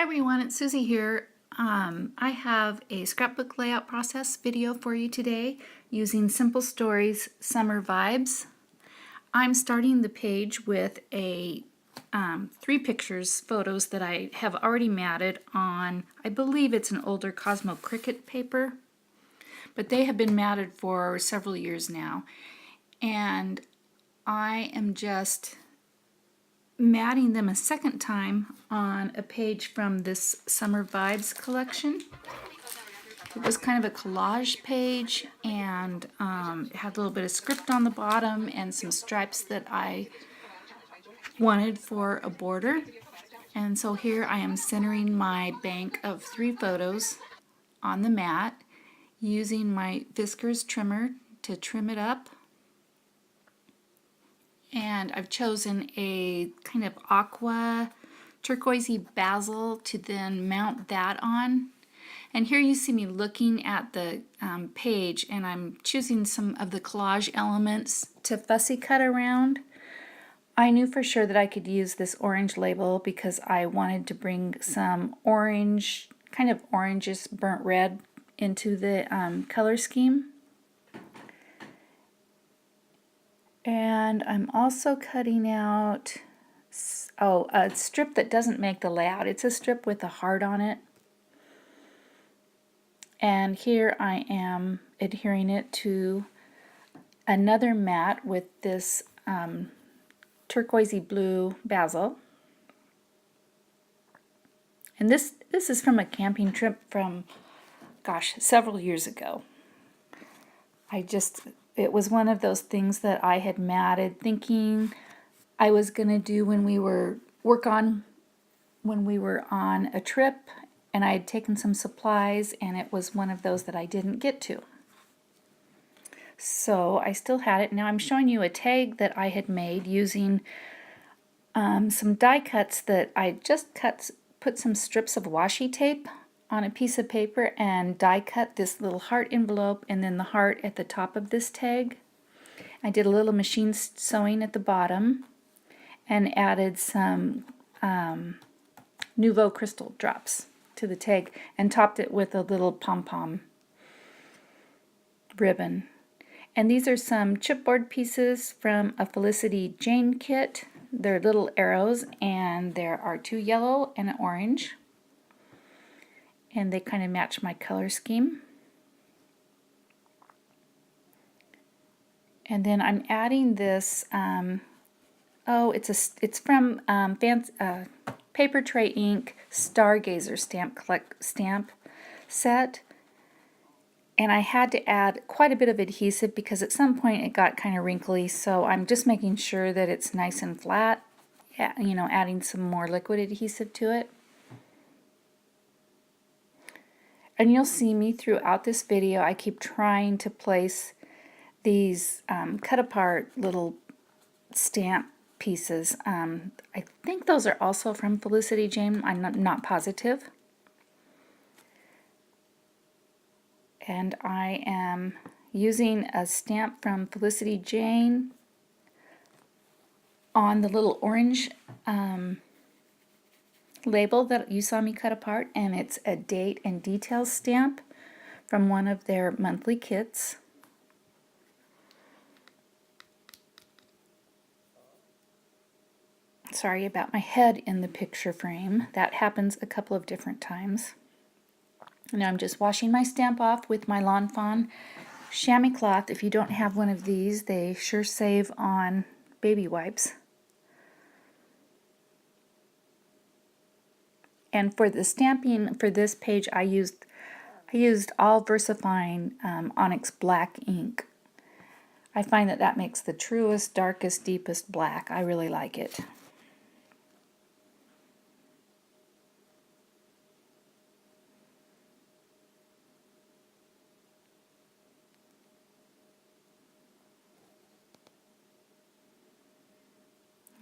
Hi everyone, it's Susie here. I have a scrapbook layout process video for you today using Simple Stories Summer Vibes. I'm starting the page with a 3 pictures, photos that I have already matted on, I believe it's an older Cosmo Cricut paper, but they have been matted for several years now. And I am just matting them a second time on a page from this Summer Vibes collection. It was kind of a collage page, and it had a little bit of script on the bottom and some stripes that I wanted for a border. And so here I am centering my bank of 3 photos on the mat using my Fiskars trimmer to trim it up. And I've chosen a kind of aqua turquoisey basil to then mount that on. And here you see me looking at the page, and I'm choosing some of the collage elements to fussy cut around. I knew for sure that I could use this orange label because I wanted to bring some orange, kind of orangish burnt red into the color scheme. And I'm also cutting out a strip that doesn't make the layout. It's a strip with a heart on it. And here I am adhering it to another mat with this turquoisey blue basil. And this is from a camping trip from, gosh, several years ago. It was one of those things that I had matted thinking I was going to do when we were on a trip, and I had taken some supplies, and it was one of those that I didn't get to. So I still had it. Now I'm showing you a tag that I had made using some die cuts that I just put some strips of washi tape on a piece of paper and die cut this little heart envelope and then the heart at the top of this tag. I did a little machine sewing at the bottom and added some Nouveau crystal drops to the tag and topped it with a little pom-pom ribbon. And these are some chipboard pieces from a Felicity Jane kit. They're little arrows, and there are 2 yellow and an orange. And they kind of match my color scheme. And then I'm adding this, it's from Paper Tray Ink Stargazer stamp set. And I had to add quite a bit of adhesive because at some point it got kind of wrinkly, so I'm just making sure that it's nice and flat, you know, adding some more liquid adhesive to it. And you'll see me throughout this video, I keep trying to place these cut apart little stamp pieces. I think those are also from Felicity Jane, I'm not positive. And I am using a stamp from Felicity Jane on the little orange label that you saw me cut apart, and it's a date and details stamp from one of their monthly kits. Sorry about my head in the picture frame. That happens a couple of different times. Now I'm just washing my stamp off with my Lawn Fawn chamois cloth. If you don't have one of these, they sure save on baby wipes. And for the stamping for this page, I used all VersaFine Onyx black ink. I find that makes the truest, darkest, deepest black. I really like it.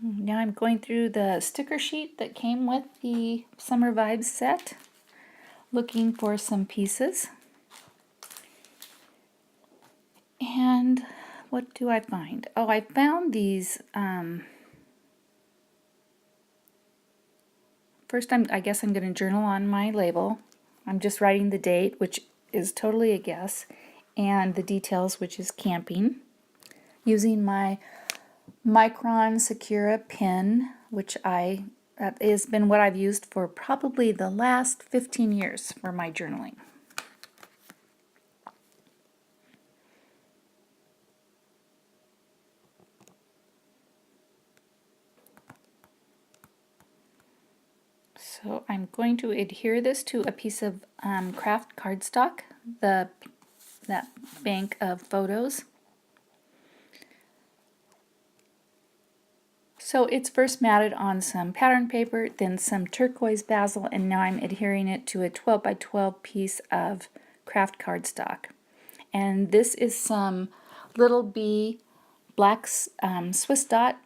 Now I'm going through the sticker sheet that came with the Summer Vibes set, looking for some pieces. And what do I find? Oh, I found these First, I guess I'm going to journal on my label. I'm just writing the date, which is totally a guess, and the details, which is camping, using my Micron Secura pen, which that has been what I've used for probably the last 15 years for my journaling. So I'm going to adhere this to a piece of craft cardstock, that bank of photos. So it's first matted on some pattern paper, then some turquoise basil, and now I'm adhering it to a 12 by 12 piece of craft cardstock. And this is some Little B black Swiss dot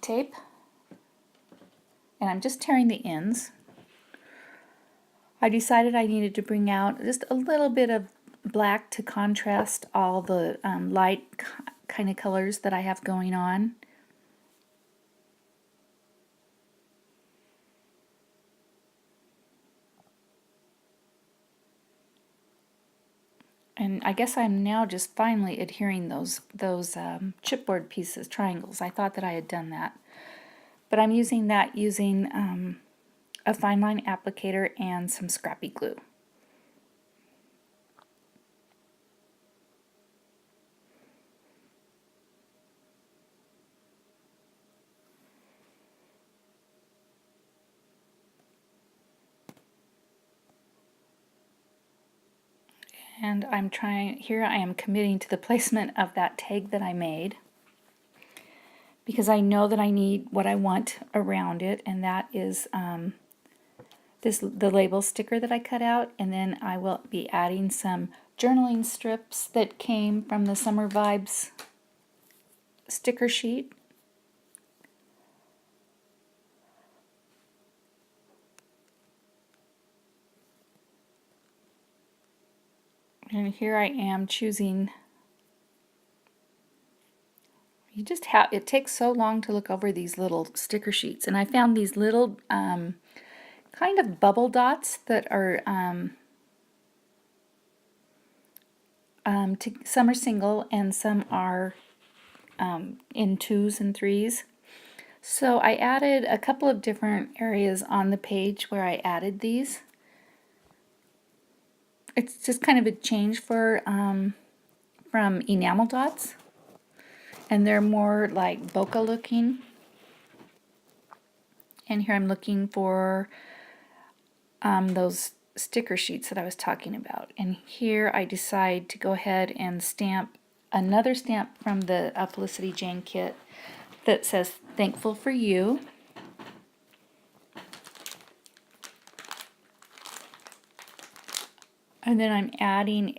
tape, and I'm just tearing the ends. I decided I needed to bring out just a little bit of black to contrast all the light kind of colors that I have going on. And I guess I'm now just finally adhering those chipboard pieces, triangles. I thought that I had done that. But I'm using that using a fine line applicator and some scrappy glue. And here I am committing to the placement of that tag that I made, because I know that I need what I want around it, and that is the label sticker that I cut out, and then I will be adding some journaling strips that came from the Summer Vibes sticker sheet. And here I am choosing. It takes so long to look over these little sticker sheets, and I found these little kind of bubble dots that are some are single and some are in 2s and 3s. So I added a couple of different areas on the page where I added these. It's just kind of a change from enamel dots, and they're more like bokeh looking. And here I'm looking for those sticker sheets that I was talking about. And here I decide to go ahead and stamp another stamp from the Felicity Jane kit that says "Thankful for You." And then I'm adding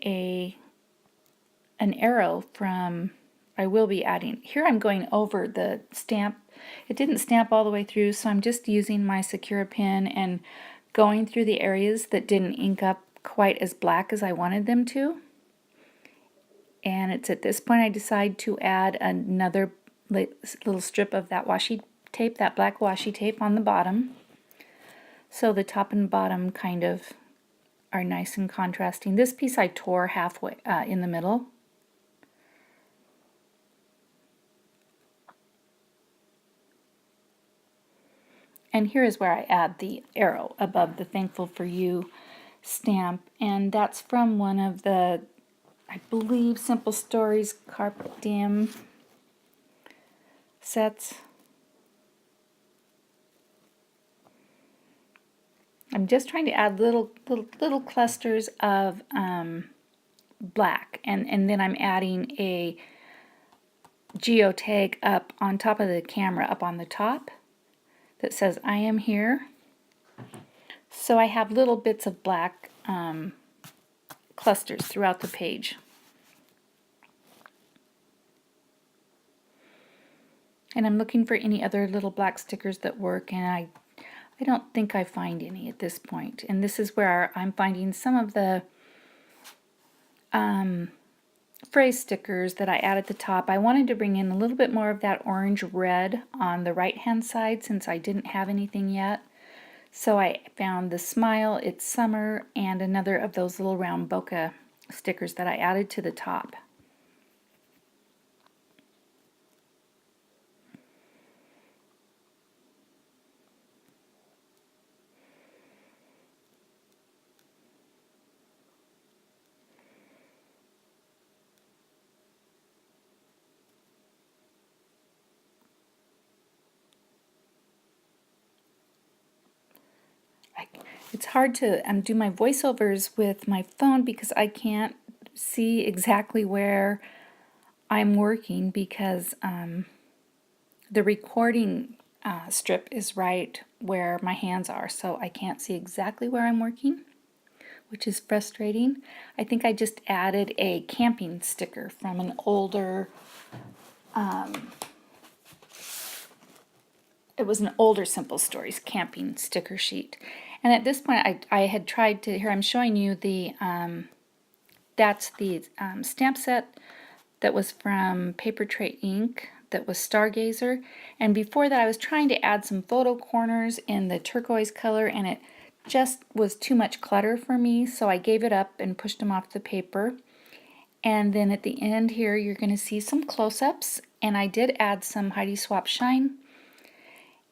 an arrow from, I will be adding, here I'm going over the stamp. It didn't stamp all the way through, so I'm just using my Secura pen and going through the areas that didn't ink up quite as black as I wanted them to. And it's at this point I decide to add another little strip of that washi tape, that black washi tape on the bottom. So the top and bottom kind of are nice and contrasting. This piece I tore halfway in the middle. And here is where I add the arrow above the "Thankful for You" stamp, and that's from one of the, I believe, Simple Stories Carpe Diem sets. I'm just trying to add little clusters of black, and then I'm adding a geotag up on top of the camera, up on the top, that says "I am here." So I have little bits of black clusters throughout the page. And I'm looking for any other little black stickers that work, and I don't think I find any at this point. And this is where I'm finding some of the phrase stickers that I add at the top. I wanted to bring in a little bit more of that orange red on the right hand side since I didn't have anything yet. So I found the Smile, It's Summer, and another of those little round bokeh stickers that I added to the top. It's hard to do my voiceovers with my phone because I can't see exactly where I'm working because the recording strip is right where my hands are, so I can't see exactly where I'm working, which is frustrating. I think I just added a camping sticker from an older, it was an older Simple Stories camping sticker sheet. And at this point I had tried to, here I'm showing you the, that's the stamp set that was from Paper Tray Ink, that was Stargazer. And before that I was trying to add some photo corners in the turquoise color, and it just was too much clutter for me, so I gave it up and pushed them off the paper. And then at the end here you're going to see some close-ups, and I did add some Heidi Swapp Shine.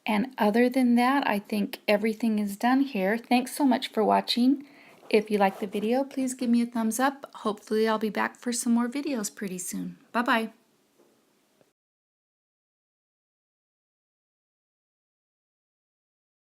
And other than that, I think everything is done here. Thanks so much for watching. If you like the video, please give me a thumbs up. Hopefully I'll be back for some more videos pretty soon. Bye-bye.